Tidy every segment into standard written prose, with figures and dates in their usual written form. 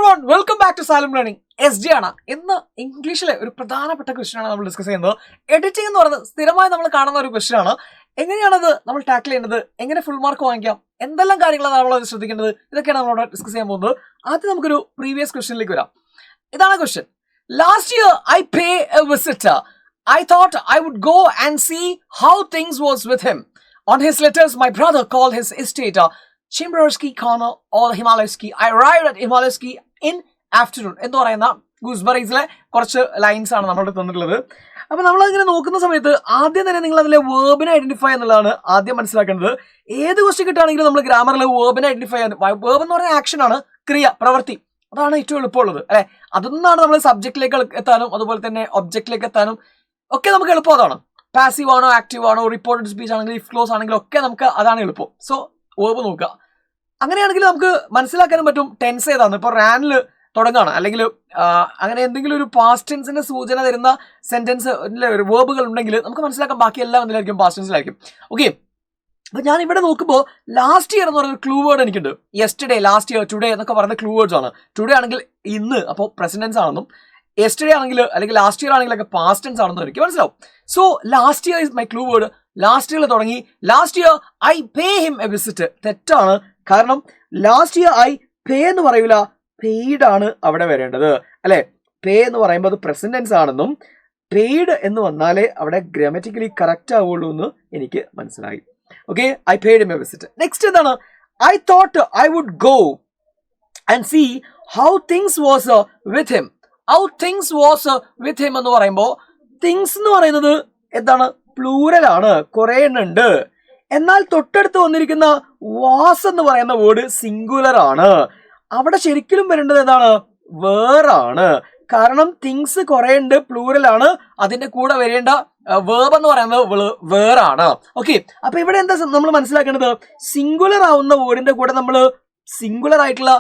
everyone, welcome back to Salem Learning. SG ആണ് ഇന്ന് ഇംഗ്ലീഷിലെ ഒരു പ്രധാനപ്പെട്ട ക്വസ്റ്റ്യൻ ആണ് നമ്മൾ ഡിസ്കസ് ചെയ്യുന്നത്. എഡിറ്റിംഗ് എന്ന് പറയുന്നത് സ്ഥിരമായി നമ്മൾ കാണുന്ന ഒരു ക്വസ്റ്റ്യൻ ആണ്. എങ്ങനെയാണത് നമ്മൾ ടാക്കിൾ ചെയ്യുന്നത്, എങ്ങനെ ഫുൾ മാർക്ക് വാങ്ങിക്കാം, എന്തെല്ലാം കാര്യങ്ങളാണ് നമ്മൾ ശ്രദ്ധിക്കേണ്ടത്, ഇതൊക്കെയാണ് നമ്മളോട് ഡിസ്കസ് ചെയ്യാൻ പോകുന്നത്. ആദ്യം നമുക്കൊരു പ്രീവിയസ് ക്വസ്റ്റ്യനിലേക്ക് വരാം. ഇതാണ് question. Last year I pay A visitor. I thought I would go and see how things was with him. On his letters, my brother called his estate Chimborarsky Corner or Himalayski. I arrived at Himalayski in afternoon. എന്ന് പറയുന്ന ഗൂസ്ബറീസിലെ കുറച്ച് lines ആണ് നമ്മളുടെ തന്നിട്ടുള്ളത്. അപ്പൊ നമ്മളിങ്ങനെ നോക്കുന്ന സമയത്ത് ആദ്യം തന്നെ നിങ്ങൾ അതിലെ വേർബിനെ ഐഡന്റിഫൈ എന്നുള്ളതാണ് ആദ്യം മനസ്സിലാക്കേണ്ടത്. ഏത് ക്വസ്റ്റ്യൻ കിട്ടുകയാണെങ്കിലും നമ്മൾ ഗ്രാമറിലെ വേർബിനെ ഐഡന്റിഫൈ ചെയ്യാൻ, വേർബ് എന്ന് പറയുന്ന ആക്ഷൻ ആണ്, ക്രിയ, പ്രവൃത്തി. അതാണ് ഏറ്റവും എളുപ്പമുള്ളത് അല്ലെ. അതൊന്നാണ് നമ്മൾ സബ്ജക്റ്റിലേക്ക് എത്താനും അതുപോലെ തന്നെ ഒബ്ജക്റ്റിലേക്ക് എത്താനും ഒക്കെ നമുക്ക് എളുപ്പം അതാണ്. പാസീവ് ആണോ ആക്റ്റീവ് ആണോ, റിപ്പോർട്ടഡ് സ്പീച്ച് ആണെങ്കിലും ഇഫ് ക്ലോസ് ആണെങ്കിലും ഒക്കെ നമുക്ക് അതാണ് എളുപ്പം. സോ വേർബ് നോക്കുക. അങ്ങനെയാണെങ്കിൽ നമുക്ക് മനസ്സിലാക്കാനും പറ്റും ടെൻസ് ഏതാണ്. ഇപ്പോൾ റാനിൽ തുടങ്ങുകയാണ് അല്ലെങ്കിൽ അങ്ങനെ എന്തെങ്കിലും ഒരു പാസ്റ്റ് ടെൻസിന്റെ സൂചന തരുന്ന സെന്റൻസ് വേർബുകൾ ഉണ്ടെങ്കിൽ നമുക്ക് മനസ്സിലാക്കാൻ ബാക്കി എല്ലാം എന്തിലായിരിക്കും, പാസ്റ്റ് ടെൻസിലായിരിക്കും. ഓക്കെ, അപ്പൊ ഞാൻ ഇവിടെ നോക്കുമ്പോൾ ലാസ്റ്റ് ഇയർ എന്ന് പറയുന്ന ക്ലൂ വേർഡ് എനിക്കുണ്ട്. യെസ്റ്റർഡേ, ലാസ്റ്റ് ഇയർ, ടുഡേ എന്നൊക്കെ പറയുന്ന ക്ലൂ വേർഡ്സ് ആണ്. ടുഡേ ആണെങ്കിൽ ഇന്ന്, അപ്പോൾ പ്രസന്റ് ടെൻസ് ആണെന്നും യെസ്റ്റർഡേ ആണെങ്കിൽ അല്ലെങ്കിൽ ലാസ്റ്റ് ഇയർ ആണെങ്കിലൊക്കെ പാസ്റ്റ് ടെൻസ് ആണെന്നും എനിക്ക് മനസ്സിലാവും. So last year is my clue word. Last ഇയറിൽ തുടങ്ങി last year I pay him a visit. തെറ്റാണ്. കാരണം ലാസ്റ്റ് ഇയർ ഐ പേ എന്ന് പറയൂല, പെയ്ഡ് ആണ് അവിടെ വരേണ്ടത് അല്ലെ. പേ എന്ന് പറയുമ്പോൾ അത് പ്രസന്റ് ടെൻസ് ആണെന്നും പെയ്ഡ് എന്ന് വന്നാലേ അവിടെ ഗ്രാമറ്റിക്കലി കറക്റ്റ് ആവുള്ളൂ എന്ന് എനിക്ക് മനസ്സിലായി. Okay, I paid him a visit. Next എന്താണ്? I thought I would go and see how things was with him. How things was with him എന്ന് പറയുമ്പോൾ തിങ്സ് എന്ന് പറയുന്നത് എന്താണ്? പ്ലൂറൽ ആണ്, കുറെ എണ്ണുണ്ട്. എന്നാൽ തൊട്ടടുത്ത് വന്നിരിക്കുന്ന വാസ് എന്ന് പറയുന്ന വേർഡ് സിംഗുലർ ആണ്. അവിടെ ശരിക്കും വരേണ്ടത് എന്താണ്? വേറാണ്. കാരണം തിങ്സ് കുറെ ഉണ്ട്, പ്ലൂറൽ ആണ്. അതിന്റെ കൂടെ വരേണ്ട വേർബ് എന്ന് പറയുന്നത് വേറാണ്. ഓക്കെ, അപ്പൊ ഇവിടെ എന്താ നമ്മൾ മനസ്സിലാക്കേണ്ടത്? സിംഗുലർ ആവുന്ന വേർഡിന്റെ കൂടെ നമ്മൾ സിംഗുലർ ആയിട്ടുള്ള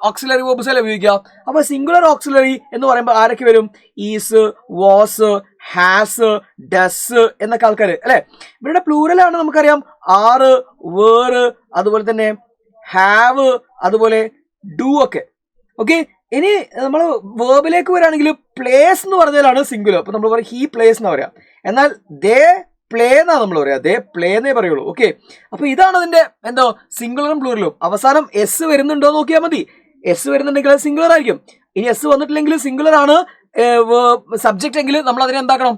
ഓക്സിലറി വേർബ്സ് അല്ലേ ഉപയോഗിക്കുക. അപ്പൊ സിംഗുലർ ഓക്സിലറി എന്ന് പറയുമ്പോൾ ആരൊക്കെ വരും? ഈസ്, വാസ്, ഹാസ്, ഡസ് എന്നൊക്കെ ആൾക്കാർ അല്ലെ. ഇവരുടെ പ്ലൂറലാണ് നമുക്കറിയാം. ആറ്, വേറ്, അതുപോലെ തന്നെ ഹാവ്, അതുപോലെ ഡു ഒക്കെ. ഓക്കെ, ഇനി നമ്മൾ വേർബിലേക്ക് വരികയാണെങ്കിൽ പ്ലേസ് എന്ന് പറഞ്ഞാലാണ് സിംഗുലർ. അപ്പൊ നമ്മൾ പറയും ഹീ പ്ലേസ് എന്ന് പറയാം. എന്നാൽ ദേ പ്ലേ എന്നാ നമ്മൾ പറയാ, ദേ പ്ലേ എന്നേ പറയുള്ളൂ. ഓക്കെ, അപ്പൊ ഇതാണ് അതിന്റെ എന്തോ സിംഗുലറും പ്ലൂറലും. അവസാനം എസ് വരുന്നുണ്ടോ നോക്കിയാൽ മതി. എസ് വരുന്നുണ്ടെങ്കിൽ അത് സിംഗുലർ ആയിരിക്കും. ഇനി എസ് വന്നിട്ടില്ലെങ്കിൽ സിംഗുലർ ആണ് സബ്ജക്റ്റ് എങ്കിൽ നമ്മൾ അതിനെ എന്താക്കണം?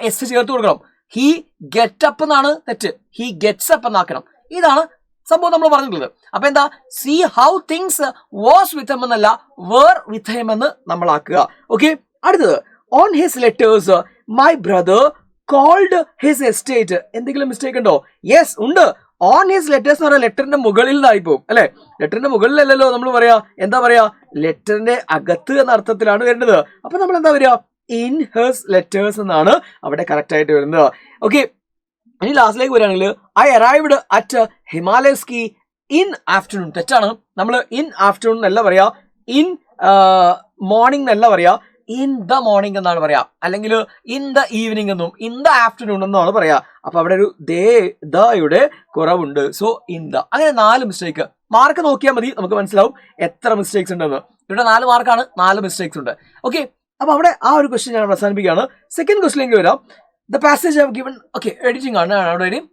എസ് ചേർത്ത് കൊടുക്കണം. ഹി ഗെറ്റ് അപ്പ് എന്നാണ് തെറ്റ്, ഹി ഗെറ്റ്സ് അപ്പ് എന്നാക്കണം. ഇതാണ് സംഭവം നമ്മൾ പറഞ്ഞിട്ടുള്ളത്. അപ്പൊ എന്താ? See how things was with him എന്നല്ല, വേർ വിത്ത് ഹിം എന്ന് നമ്മൾ ആക്കുക. ഓക്കെ, അടുത്തത് on his letters my brother called his estate. എന്തെങ്കിലും മിസ്റ്റേക്ക് ഉണ്ടോ? യെസ് ഉണ്ട്. ഓൺ ഹിസ് ലെറ്റേഴ്സ് എന്ന് പറയാം ലെറ്ററിന്റെ മുകളിൽ നിന്നായി പോകും അല്ലെ. ലെറ്ററിന്റെ മുകളിലല്ലല്ലോ നമ്മൾ പറയാ. എന്താ പറയാ? ലെറ്ററിന്റെ അകത്ത് എന്ന അർത്ഥത്തിലാണ് വരുന്നത്. അപ്പൊ നമ്മൾ എന്താ പറയാ? ഇൻ ഹിസ് ലെറ്റേഴ്സ് എന്നാണ് അവിടെ കറക്റ്റ് ആയിട്ട് വരുന്നത്. ഓക്കെ, ഇനി ലാസ്റ്റിലേക്ക് വരികയാണെങ്കിൽ ഐ അറൈവ്ഡ് അറ്റ് ഹിമാലയസ്കി ഇൻ ആഫ്റ്റർനൂൺ. തെറ്റാണ്. നമ്മൾ ഇൻ ആഫ്റ്റർനൂൺ എന്നല്ല പറയാ, ഇൻ മോർണിംഗ് എന്നല്ല പറയാ, ഇൻ ദ മോർണിംഗ് എന്നാണ് പറയാ, അല്ലെങ്കിൽ ഇൻ ദ ഈവനിങ് എന്നും ഇൻ ദ ആഫ്റ്റർനൂൺ എന്നാണ് പറയാ. അപ്പൊ അവിടെ ഒരു ദയുടെ കുറവുണ്ട്. So in the. അങ്ങനെ 4 മിസ്റ്റേക്ക്. മാർക്ക് നോക്കിയാൽ മതി, നമുക്ക് മനസ്സിലാവും എത്ര മിസ്റ്റേക്സ് ഉണ്ടെന്ന്. ഇവിടെ 4 മാർക്കാണ്, 4 മിസ്റ്റേക്സ് ഉണ്ട്. ഓക്കെ, അപ്പൊ അവിടെ ആ ഒരു ക്വസ്റ്റ്യൻ ഞാൻ അവസാനിപ്പിക്കുകയാണ്. സെക്കൻഡ് ക്വസ്റ്റ്യനിലേക്ക് വരാം. The passage have given. Okay, editing ആണ് അവിടെ വരും.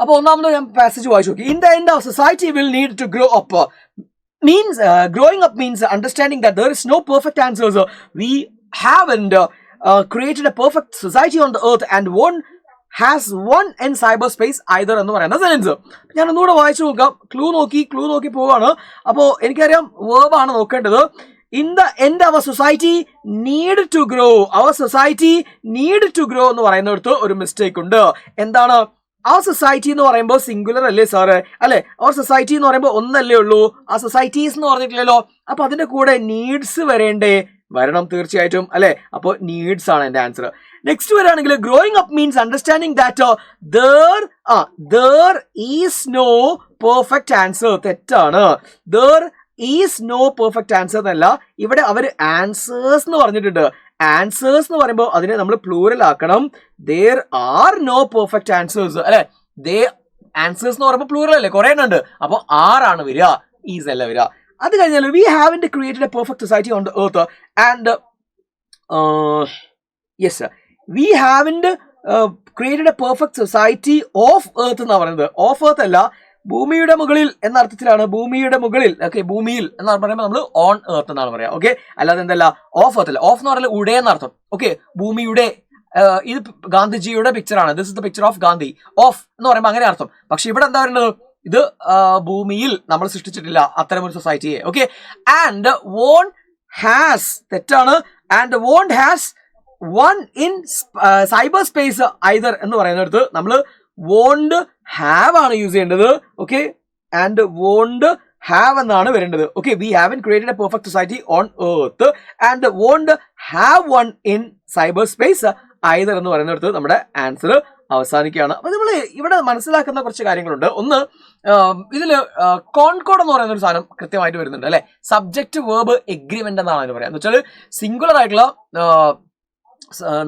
അപ്പൊ ഒന്നാമത് ഞാൻ പാസേജ് വായിച്ചു നോക്കി. In the end of society will need to grow up. Means growing up means understanding that there is no perfect answers. We haven't created a perfect society on the earth and one has one in cyberspace either എന്ന് പറയുന്ന sense ഞാൻ ഒന്നുകൂടെ വായിച്ചു നോക്കാം. Clue നോക്കി പോവാണ്. അപ്പോൾ എനിക്കറിയാം വേർബാണ് നോക്കേണ്ടത്. In the end our society need to grow. Our society need to grow എന്ന് പറയുന്നിടത്ത് ഒരു മിസ്റ്റേക്ക് ഉണ്ട്. എന്താണ്? ആ സൊസൈറ്റി എന്ന് പറയുമ്പോൾ സിംഗുലർ അല്ലേ സാറ്? അല്ലെ, അവർ സൊസൈറ്റി എന്ന് പറയുമ്പോൾ ഒന്നല്ലേ ഉള്ളൂ. ആ സൊസൈറ്റീസ് എന്ന് പറഞ്ഞിട്ടില്ലല്ലോ. അപ്പൊ അതിന്റെ കൂടെ നീഡ്സ് വരണം തീർച്ചയായിട്ടും അല്ലെ. അപ്പോൾ നീഡ്സ് ആണ് എന്റെ ആൻസർ. നെക്സ്റ്റ് വരികയാണെങ്കിൽ growing up means understanding that there is no perfect answer. തെറ്റാണ്. there is no perfect answer എന്നല്ല, ഇവിടെ അവർ ആൻസേഴ്സ് എന്ന് പറഞ്ഞിട്ടുണ്ട്. ആൻസേഴ്സ് എന്ന് പറയുമ്പോൾ അതിനെ നമ്മൾ പ്ലൂറൽ ആക്കണം. there are no perfect answers അല്ലെ. ആൻസേഴ്സ് എന്ന് പറയുമ്പോൾ പ്ലൂറൽ അല്ലേ, കുറെ എണ്ണം ഉണ്ട്. അപ്പൊ ആറാണ് വരിക, ഈസ് അല്ല വരിക. അത് കഴിഞ്ഞാൽ we haven't created a perfect society on the earth and yes we haven't created a perfect society of earth എന്നാണ് പറയുന്നത്. ഓഫ് എർത്ത് അല്ല, ഭൂമിയുടെ മുകളിൽ എന്ന അർത്ഥത്തിലാണ്. ഭൂമിയുടെ മുകളിൽ, ഓക്കെ, ഭൂമിയിൽ എന്ന് പറയുമ്പോൾ നമ്മൾ ഓൺ എർത്ത് എന്നാണ് പറയാം. ഓക്കെ, അല്ലാതെ എന്തല്ല ഓഫ് എർത്ത് അല്ല. ഓഫ് എന്ന് പറഞ്ഞാൽ ഉടേ എന്നർത്ഥം. ഓക്കെ, ഭൂമിയുടെ. ഇത് ഗാന്ധിജിയുടെ പിക്ചറാണ്. This is the picture of Gandhi. Of എന്ന് പറയുമ്പോൾ അങ്ങനെ അർത്ഥം. പക്ഷെ ഇവിടെ എന്താ പറയുന്നത്, ഇത് ഭൂമിയിൽ നമ്മൾ സൃഷ്ടിച്ചിട്ടില്ല അത്തരമൊരു സൊസൈറ്റിയെ. ഓക്കെ, ആൻഡ് വോൺ ഹാസ്, തെറ്റാണ്. And won't has one in cyber space either എന്ന് പറയുന്നിടത്ത് നമ്മൾ വോണ്ട് ഹാവ് ആണ് യൂസ് ചെയ്യേണ്ടത്. ഓക്കെ, ആൻഡ് വോണ്ട് ഹാവ് എന്നാണ് വരേണ്ടത്. Okay, we haven created a perfect society on earth and won't have one in cyber space either എന്ന് പറയുന്നിടത്ത് നമ്മുടെ ആൻസർ അവസാനിക്കുകയാണ്. അപ്പൊ നമ്മൾ ഇവിടെ മനസ്സിലാക്കുന്ന കുറച്ച് കാര്യങ്ങളുണ്ട്. ഒന്ന്, ഇതിൽ കോൺകോഡ് എന്ന് പറയുന്ന ഒരു സാധനം കൃത്യമായിട്ട് വരുന്നുണ്ട് അല്ലെ. സബ്ജക്ട് വേർബ് എഗ്രിമെന്റ് എന്നാണ് അതിന് പറയാം. എന്ന് വെച്ചാൽ സിംഗുലർ ആയിട്ടുള്ള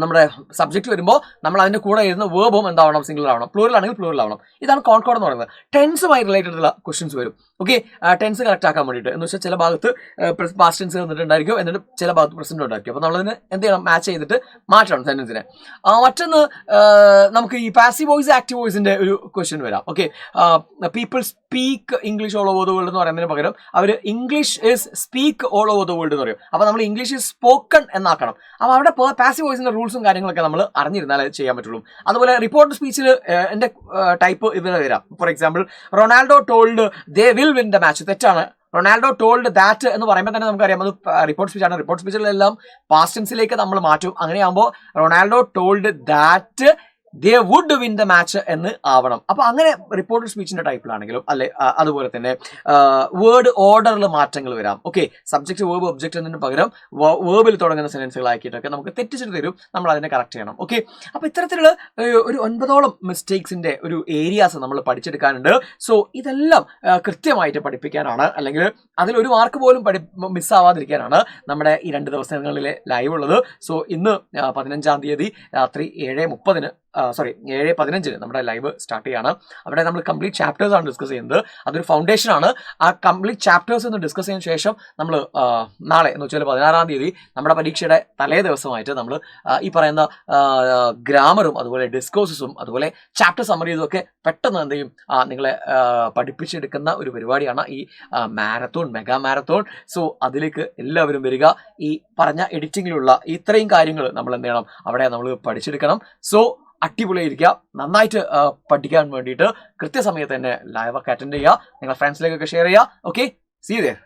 നമ്മുടെ സബ്ജക്ട് വരുമ്പോൾ നമ്മൾ അതിന്റെ കൂടെ ഇരുന്ന വേർബും എന്താവണം, സിംഗുലർ ആവണം. പ്ലൂറൽ ആണെങ്കിൽ പ്ലൂറൽ ആവണം. ഇതാണ് കോൺകോഡ് എന്ന് പറയുന്നത്. ടെൻസുമായി റിലേറ്റഡ് ഉള്ള ക്വസ്റ്റ്യൻസ് വരും. ഓക്കെ, ടെൻസ് കറക്റ്റ് ആക്കാൻ വേണ്ടിയിട്ട്. എന്ന് വെച്ചാൽ ചില ഭാഗത്ത് പാസ്റ്റ് ടെൻസ് വന്നിട്ടുണ്ടായിരിക്കും, എന്നിട്ട് ചില ഭാഗത്ത് പ്രസന്റ് ഉണ്ടായിരിക്കും. അപ്പോൾ നമ്മളതിന് എന്ത് ചെയ്യണം, മാച്ച് ചെയ്തിട്ട് മാറ്റണം സെന്റൻസിനെ. മറ്റൊന്ന്, നമുക്ക് ഈ പാസീവ് വോയിസ് ആക്റ്റീവ് വോയിസിന്റെ ഒരു ക്വസ്റ്റ്യൻ വരാം. Okay, people speak English all over the world എന്ന് പറയുന്നതിന് പകരം അവർ English is speak all over the world എന്ന് പറയും. അപ്പോൾ നമ്മൾ ഇംഗ്ലീഷ് ഇസ് സ്പോക്കൺ എന്നാക്കണം. അപ്പോൾ അവിടെ പാസീവ് വോയിസിന്റെ റൂൾസും കാര്യങ്ങളൊക്കെ നമ്മൾ അറിഞ്ഞിരുന്നാലേ ചെയ്യാൻ പറ്റുള്ളൂ. അതുപോലെ റിപ്പോർട്ട് സ്പീച്ചിൽ എൻ്റെ ടൈപ്പ് ഇതിൽ വരാം. For example, Ronaldo told they will win the match. തെറ്റാണ്. റൊണാൾഡോ ടോൾഡ് ദാറ്റ് എന്ന് പറയുമ്പോൾ തന്നെ നമുക്കറിയാം അത് റിപ്പോർട്ട് സ്പീച്ച് ആണ്. റിപ്പോർട്ട് സ്പീച്ചിലെല്ലാം പാസ്റ്റ് ടെൻസിലേക്ക് നമ്മൾ മാറ്റും. അങ്ങനെയാകുമ്പോൾ Ronaldo told that they would win the match എന്ന് ആവണം. അപ്പൊ അങ്ങനെ റിപ്പോർട്ടഡ് സ്പീച്ചിന്റെ ടൈപ്പിലാണെങ്കിലും അല്ലെ, അതുപോലെ തന്നെ വേർഡ് ഓർഡറിൽ മാറ്റങ്ങൾ വരാം. ഓക്കെ, സബ്ജക്ട് വേർബ് ഒബ്ജക്ട് എന്നതിന് പകരം വേർബിൽ തുടങ്ങുന്ന സെന്റൻസുകളാക്കിയിട്ടൊക്കെ നമുക്ക് തെറ്റിച്ചിട്ട് തരും. നമ്മൾ അതിനെ കറക്റ്റ് ചെയ്യണം. ഓക്കെ, അപ്പൊ ഇത്തരത്തിലുള്ള ഒരു 9ഓളം മിസ്റ്റേക്സിന്റെ ഒരു ഏരിയാസ് നമ്മൾ പഠിച്ചെടുക്കാനുണ്ട്. സോ ഇതെല്ലാം കൃത്യമായിട്ട് പഠിപ്പിക്കാനാണ്, അല്ലെങ്കിൽ അതിലൊരു മാർക്ക് പോലും മിസ്സാവാതിരിക്കാനാണ് നമ്മുടെ ഈ 2 ദിവസങ്ങളിലെ ലൈവ് ഉള്ളത്. സോ ഇന്ന് 15-ാം തീയതി രാത്രി 7:30 7:15 നമ്മുടെ ലൈവ് സ്റ്റാർട്ട് ചെയ്യാണ്. അവിടെ നമ്മൾ കംപ്ലീറ്റ് ചാപ്റ്റേഴ്സ് ആണ് ഡിസ്കസ് ചെയ്യുന്നത്. അതൊരു ഫൗണ്ടേഷൻ ആണ്. ആ കംപ്ലീറ്റ് ചാപ്റ്റേഴ്സ് ഒന്ന് ഡിസ്കസ് ചെയ്യുന്ന ശേഷം നമ്മൾ നാളെ എന്ന് വെച്ചാൽ 16-ാം തീയതി നമ്മുടെ പരീക്ഷയുടെ തലേ ദിവസമായിട്ട് നമ്മൾ ഈ പറയുന്ന ഗ്രാമറും അതുപോലെ ഡിസ്കോഴ്സസും അതുപോലെ ചാപ്റ്റർ സമ്മറീസും ഒക്കെ പെട്ടെന്ന് എന്ത് ചെയ്യും നിങ്ങളെ പഠിപ്പിച്ചെടുക്കുന്ന ഒരു പരിപാടിയാണ് ഈ മാരത്തോൺ, മെഗാ മാരത്തോൺ. സോ അതിലേക്ക് എല്ലാവരും വരിക. ഈ പറഞ്ഞ എഡിറ്റിങ്ങിലുള്ള ഇത്രയും കാര്യങ്ങൾ നമ്മൾ എന്ത് ചെയ്യണം, അവിടെ നമ്മൾ പഠിച്ചെടുക്കണം. സോ അടിപൊളിയായിരിക്കുക. നന്നായിട്ട് പഠിക്കാൻ വേണ്ടിയിട്ട് കൃത്യസമയത്ത് തന്നെ ലൈവൊക്കെ അറ്റൻഡ് ചെയ്യുക. നിങ്ങളുടെ ഫ്രണ്ട്സിലേക്കൊക്കെ ഷെയർ ചെയ്യുക. Okay, see you there.